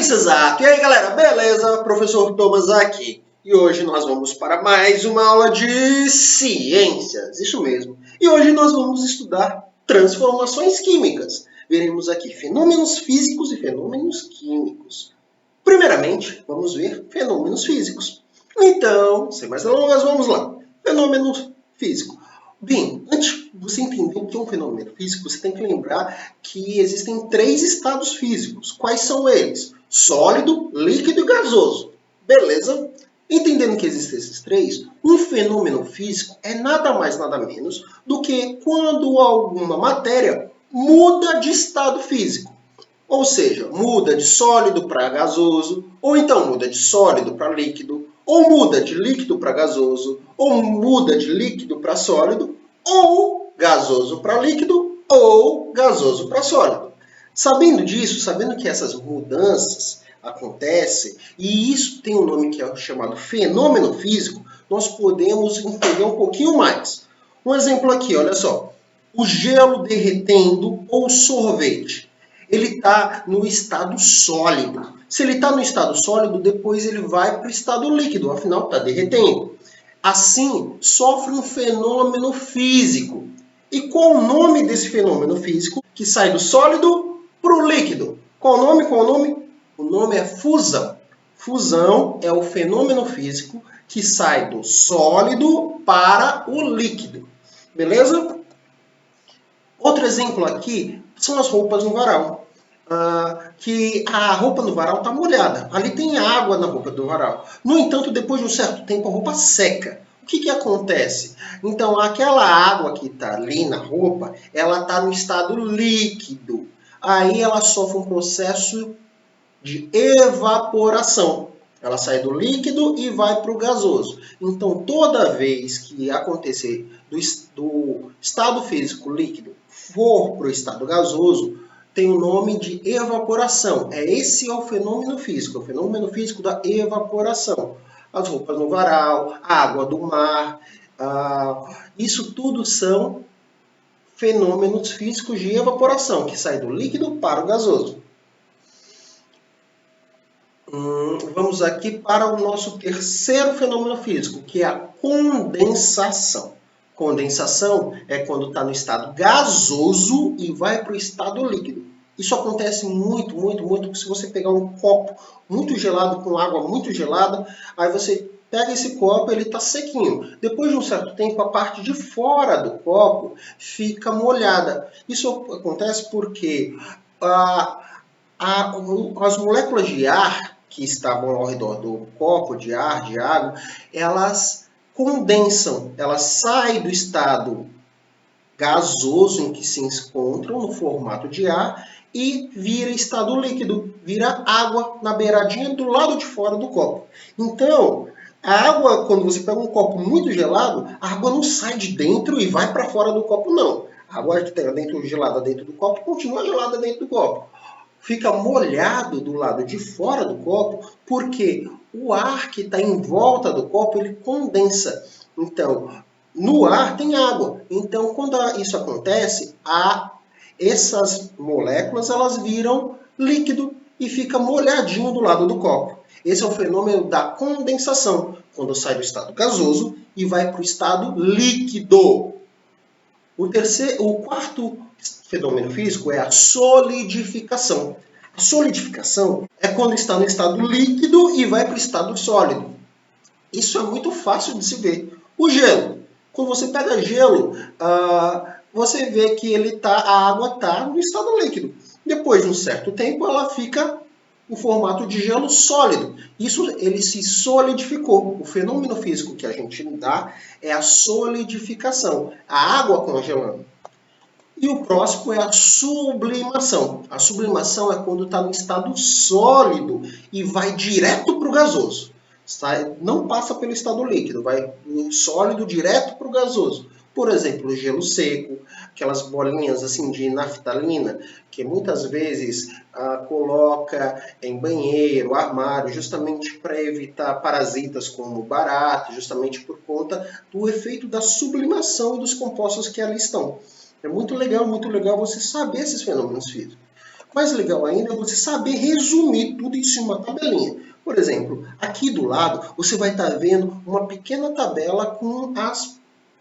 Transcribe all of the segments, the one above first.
Ciência Exata! E aí galera, beleza? Professor Thomas aqui. E hoje nós vamos para mais uma aula de ciências, isso mesmo. E hoje nós vamos estudar transformações químicas. Veremos aqui fenômenos físicos e fenômenos químicos. Primeiramente, vamos ver fenômenos físicos. Então, sem mais delongas, vamos lá. Fenômeno físico. Bem, antes de você entender o que é um fenômeno físico, você tem que lembrar que existem três estados físicos. Quais são eles? Sólido, líquido e gasoso. Beleza? Entendendo que existem esses três, um fenômeno físico é nada mais nada menos do que quando alguma matéria muda de estado físico. Ou seja, muda de sólido para gasoso, ou então muda de sólido para líquido, ou muda de líquido para gasoso, ou muda de líquido para sólido, ou gasoso para líquido, ou gasoso para sólido. Sabendo disso, sabendo que essas mudanças acontecem, e isso tem um nome que é chamado fenômeno físico, nós podemos entender um pouquinho mais. Um exemplo aqui, olha só. O gelo derretendo ou sorvete. Ele está no estado sólido. Se ele está no estado sólido, depois ele vai para o estado líquido, afinal está derretendo. Assim, sofre um fenômeno físico. E qual o nome desse fenômeno físico que sai do sólido para o líquido? Qual o nome? Qual o nome? O nome é fusão. Fusão é o fenômeno físico que sai do sólido para o líquido. Beleza? Outro exemplo aqui são as roupas no varal. Que a roupa no varal está molhada. Ali tem água na roupa do varal. No entanto, depois de um certo tempo, a roupa seca. O que acontece? Então, aquela água que está ali na roupa, ela está no estado líquido. Aí ela sofre um processo de evaporação. Ela sai do líquido e vai para o gasoso. Então, toda vez que acontecer do estado físico líquido for para o estado gasoso, tem o nome de evaporação. Esse é o fenômeno físico, o fenômeno físico da evaporação. As roupas no varal, a água do mar, isso tudo são fenômenos físicos de evaporação, que sai do líquido para o gasoso. Vamos aqui para o nosso terceiro fenômeno físico, que é a condensação. Condensação é quando está no estado gasoso e vai para o estado líquido. Isso acontece muito se você pegar um copo muito gelado com água muito gelada, aí você pega esse copo, ele está sequinho. Depois de um certo tempo, a parte de fora do copo fica molhada. Isso acontece porque as moléculas de ar que estavam ao redor do copo de ar, de água, elas condensam, elas saem do estado gasoso em que se encontram no formato de ar e vira estado líquido, vira água na beiradinha do lado de fora do copo. Então, a água, quando você pega um copo muito gelado, a água não sai de dentro e vai para fora do copo, não. A água que está gelada dentro do copo continua gelada dentro do copo. Fica molhado do lado de fora do copo, porque o ar que está em volta do copo, ele condensa. Então, no ar tem água. Então, quando isso acontece, essas moléculas elas viram líquido e fica molhadinho do lado do copo. Esse é o fenômeno da condensação, quando sai do estado gasoso e vai para o estado líquido. O quarto fenômeno físico é a solidificação. A solidificação é quando está no estado líquido e vai para o estado sólido. Isso é muito fácil de se ver. O gelo. Quando você pega gelo, você vê que a água está no estado líquido. Depois de um certo tempo, ela fica em formato de gelo sólido. Ele se solidificou. O fenômeno físico que a gente dá é a solidificação. A água congelando. E o próximo é a sublimação. A sublimação é quando está no estado sólido e vai direto para o gasoso. Não passa pelo estado líquido, vai do sólido direto para o gasoso. Por exemplo, o gelo seco, aquelas bolinhas assim de naftalina, que muitas vezes coloca em banheiro, armário, justamente para evitar parasitas como baratas, justamente por conta do efeito da sublimação dos compostos que ali estão. É muito legal você saber esses fenômenos físicos. Mais legal ainda é você saber resumir tudo isso em uma tabelinha. Por exemplo, aqui do lado você vai estar vendo uma pequena tabela com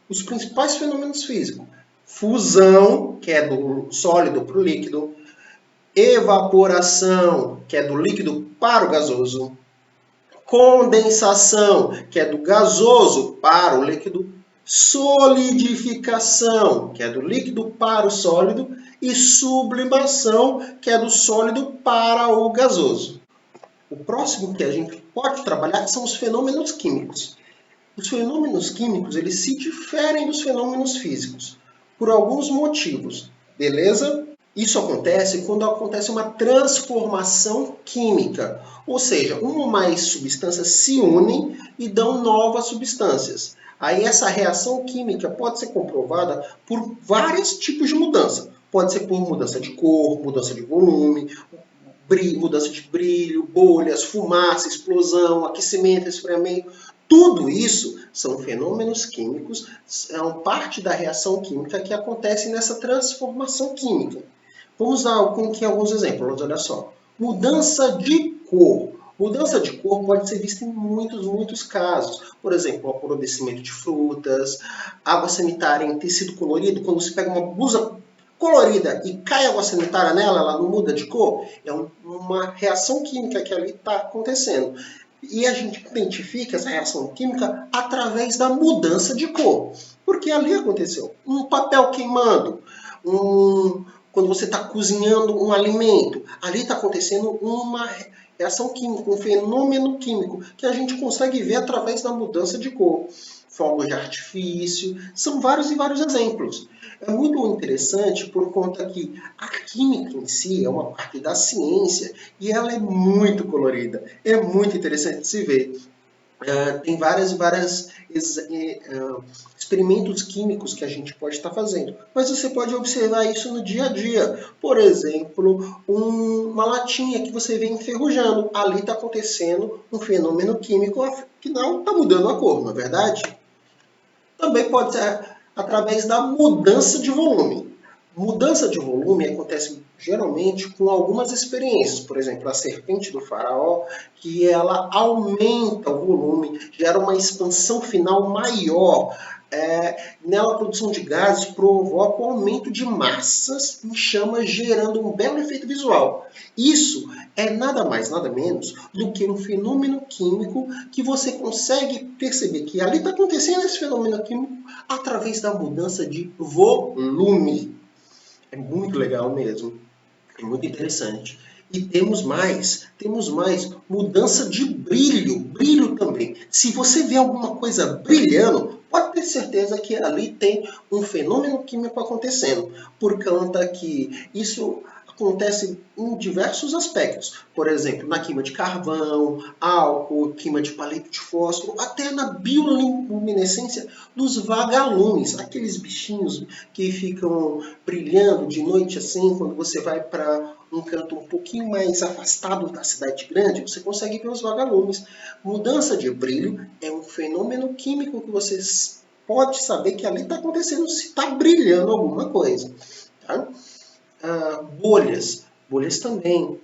os principais fenômenos físicos. Fusão, que é do sólido para o líquido. Evaporação, que é do líquido para o gasoso. Condensação, que é do gasoso para o líquido. Solidificação, que é do líquido para o sólido. E sublimação, que é do sólido para o gasoso. O próximo que a gente pode trabalhar são os fenômenos químicos. Os fenômenos químicos, eles se diferem dos fenômenos físicos por alguns motivos, beleza? Isso acontece quando acontece uma transformação química, ou seja, uma ou mais substâncias se unem e dão novas substâncias. Aí essa reação química pode ser comprovada por vários tipos de mudança. Pode ser por mudança de cor, mudança de volume, mudança de brilho, bolhas, fumaça, explosão, aquecimento, esfriamento. Tudo isso são fenômenos químicos, são parte da reação química que acontece nessa transformação química. Vamos dar aqui alguns exemplos, olha só. Mudança de cor. Mudança de cor pode ser vista em muitos casos. Por exemplo, o apodrecimento de frutas, água sanitária em tecido colorido. Quando você pega uma blusa colorida e cai água sanitária nela, ela não muda de cor. É uma reação química que ali está acontecendo. E a gente identifica essa reação química através da mudança de cor. Porque ali aconteceu um papel queimando, quando você está cozinhando um alimento, ali está acontecendo uma reação química, um fenômeno químico, que a gente consegue ver através da mudança de cor. Fogos de artifício, são vários e vários exemplos. É muito interessante por conta que a química em si é uma parte da ciência e ela é muito colorida. É muito interessante de se ver. Tem vários experimentos químicos que a gente pode estar fazendo. Mas você pode observar isso no dia a dia. Por exemplo, uma latinha que você vê enferrujando. Ali está acontecendo um fenômeno químico que não está mudando a cor, não é verdade? Também pode ser através da mudança de volume. Mudança de volume acontece geralmente com algumas experiências. Por exemplo, a serpente do faraó, que ela aumenta o volume, gera uma expansão final maior. Nela, a produção de gases provoca o aumento de massas em chamas, gerando um belo efeito visual. Isso é nada mais, nada menos do que um fenômeno químico que você consegue perceber que ali está acontecendo esse fenômeno químico através da mudança de volume. É muito legal mesmo. É muito interessante. E temos mais mudança de brilho também. Se você vê alguma coisa brilhando, pode ter certeza que ali tem um fenômeno químico acontecendo, por conta que isso acontece em diversos aspectos. Por exemplo, na queima de carvão, álcool, queima de palito de fósforo, até na bioluminescência dos vagalumes, aqueles bichinhos que ficam brilhando de noite assim, quando você vai para um canto um pouquinho mais afastado da cidade grande, você consegue ver os vagalumes. Mudança de brilho é um fenômeno químico que você pode saber que ali está acontecendo se está brilhando alguma coisa. Tá? Bolhas também.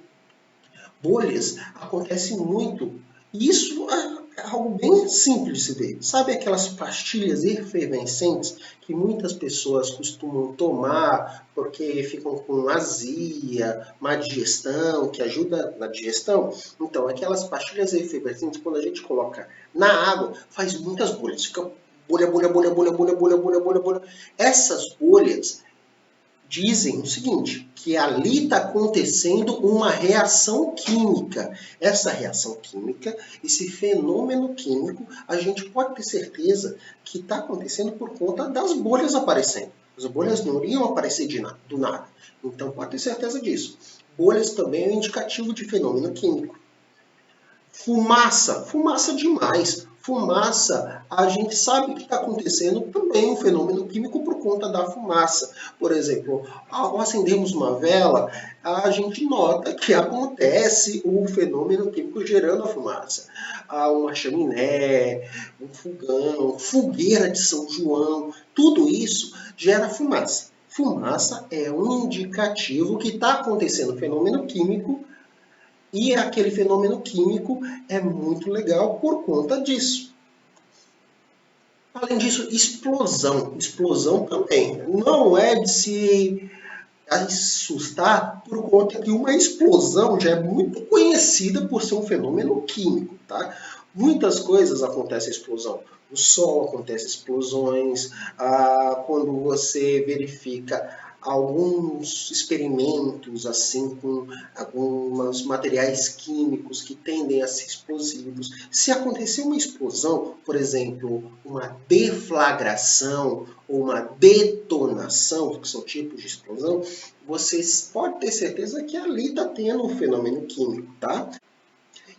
Bolhas acontecem muito. E isso é algo bem simples de se ver. Sabe aquelas pastilhas efervescentes que muitas pessoas costumam tomar porque ficam com azia, má digestão, que ajuda na digestão? Então, aquelas pastilhas efervescentes, quando a gente coloca na água, faz muitas bolhas. Fica bolha. Essas bolhas dizem o seguinte, que ali está acontecendo uma reação química. Essa reação química, esse fenômeno químico, a gente pode ter certeza que está acontecendo por conta das bolhas aparecendo. As bolhas não iriam aparecer do nada. Então pode ter certeza disso. Bolhas também é um indicativo de fenômeno químico. Fumaça demais. Fumaça, a gente sabe que está acontecendo também um fenômeno químico por conta da fumaça. Por exemplo, ao acendermos uma vela, a gente nota que acontece o fenômeno químico gerando a fumaça. Uma chaminé, um fogão, fogueira de São João, tudo isso gera fumaça. Fumaça é um indicativo que está acontecendo um fenômeno químico e aquele fenômeno químico é muito legal por conta disso. Além disso, explosão. Explosão também. Não é de se assustar por conta que uma explosão já é muito conhecida por ser um fenômeno químico, tá? Muitas coisas acontecem em explosão. No Sol acontecem explosões, quando você verifica alguns experimentos assim com alguns materiais químicos que tendem a ser explosivos. Se acontecer uma explosão, por exemplo, uma deflagração ou uma detonação, que são tipos de explosão, vocês podem ter certeza que ali está tendo um fenômeno químico, tá?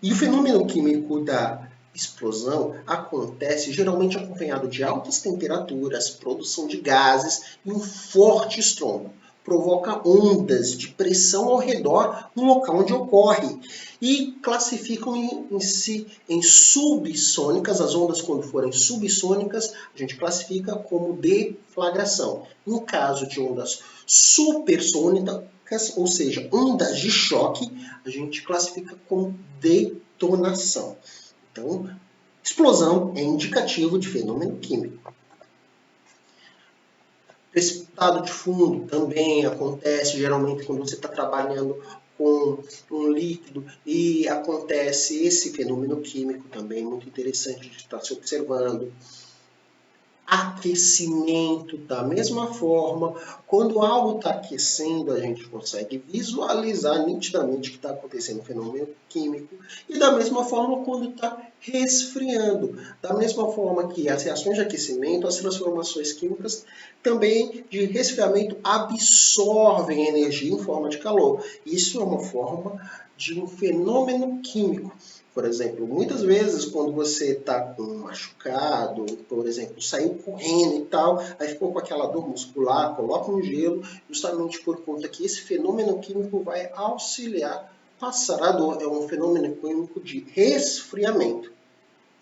E o fenômeno químico da explosão acontece geralmente acompanhado de altas temperaturas, produção de gases e um forte estrondo. Provoca ondas de pressão ao redor no local onde ocorre. E classificam em subsônicas. As ondas, quando forem subsônicas, a gente classifica como deflagração. No caso de ondas supersônicas, ou seja, ondas de choque, a gente classifica como detonação. Então, explosão é indicativo de fenômeno químico. Precipitado de fundo também acontece geralmente quando você está trabalhando com um líquido e acontece esse fenômeno químico também, muito interessante de estar se observando. Aquecimento, da mesma forma, quando algo está aquecendo, a gente consegue visualizar nitidamente que está acontecendo um fenômeno químico, e da mesma forma quando está resfriando. Da mesma forma que as reações de aquecimento, as transformações químicas também de resfriamento absorvem energia em forma de calor. Isso é uma forma de um fenômeno químico. Por exemplo, muitas vezes quando você está com um machucado, por exemplo, saiu correndo e tal, aí ficou com aquela dor muscular, coloca um gelo, justamente por conta que esse fenômeno químico vai auxiliar passar a dor. É um fenômeno químico de resfriamento.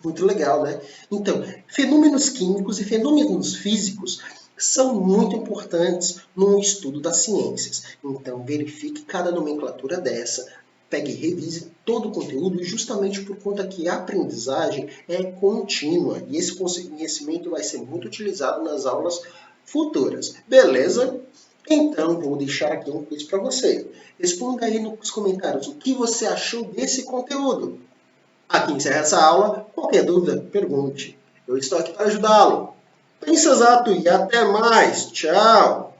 Muito legal, né? Então, fenômenos químicos e fenômenos físicos são muito importantes no estudo das ciências. Então, verifique cada nomenclatura dessa, pegue e revise todo o conteúdo, justamente por conta que a aprendizagem é contínua e esse conhecimento vai ser muito utilizado nas aulas futuras. Beleza? Então, vou deixar aqui um quiz para você. Responda aí nos comentários o que você achou desse conteúdo. Aqui encerra essa aula. Qualquer dúvida, pergunte. Eu estou aqui para ajudá-lo. Pense exato e até mais. Tchau!